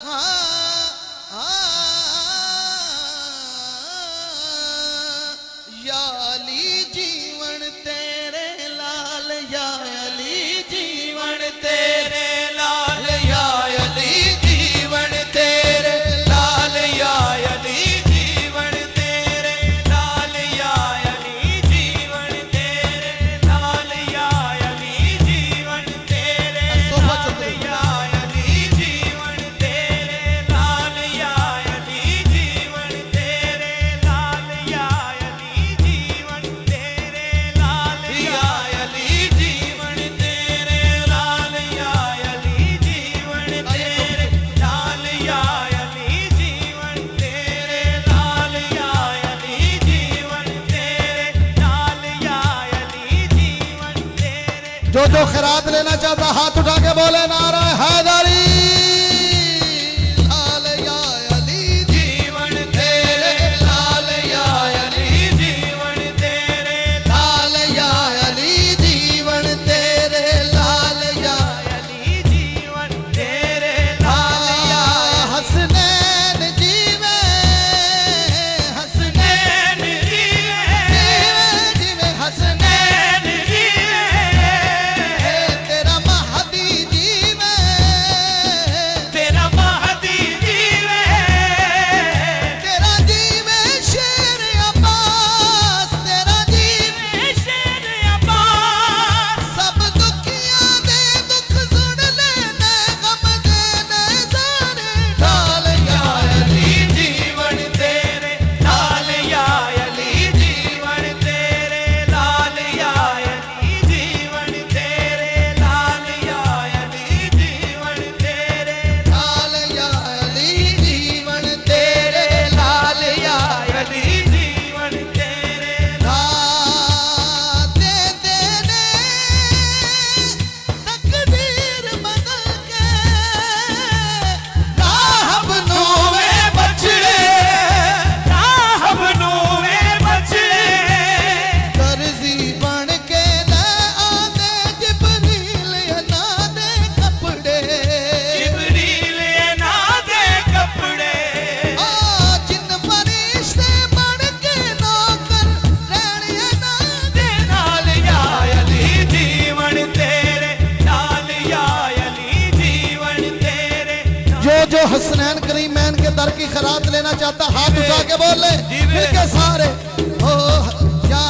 या अली जीवन तेरे लाल, या अली जीवन तेरे लाल, या अली जीवन तेरे लाल, या अली जीवन तेरे लाल, या अली जीवन तेरे लाल, या अली जीवन तेरे लाल, या अली जीवन तेरे लाल, या अली जीवन तेरे लाल, या अली जीवन तेरे लाल, या अली जीवन तेरे लाल, या अली जीवन तेरे लाल, या अली जीवन तेरे लाल, या अली जीवन तेरे लाल, या अली जीवन तेरे। जो खैरात लेना चाहता हाथ उठा के बोले नारा हैदरी। लाल या अली जीवन तेरे लाल, या अली जीवन तेरे लाल, या अली जीवन तेरे लाल, या अली जीवन तेरे लाल, या हसनैन जीवे, हसनैन जीवे, जीवे हसनैन जीवे, तेरा महदी जीवे, तेरा महदी जीवे, तेरा जीवे शेर अब्बास, तेरा जीवे शेर अब्बास, सब दुखियां दे दुख सुन लेने, गम देने सारे लाल या अली जीवन तेरे लाल, या अली जीवन तेरे लाल, या अली जीवन तेरे लाल, या अली जीवन तेरे लाल, या अली जीवन तेरे लाल, या अली जीवन तेरे दे देने तकदीर बदल के राहब नूवे बछड़े, राहब नूवे बछड़े, कर्जी बन के ले आते जिबरील ना दे कपड़े, जिबरील ना दे कपड़े, जिन फरिश्ते बन के नौकर रहने ना दे नाल, या अली जीवन तेरे लाल, या अली जीवन तेरे जो हसनैन करीमैन के दर की खैरात लेना चाहता हाथ उठा के बोले मिलके सारे ओ या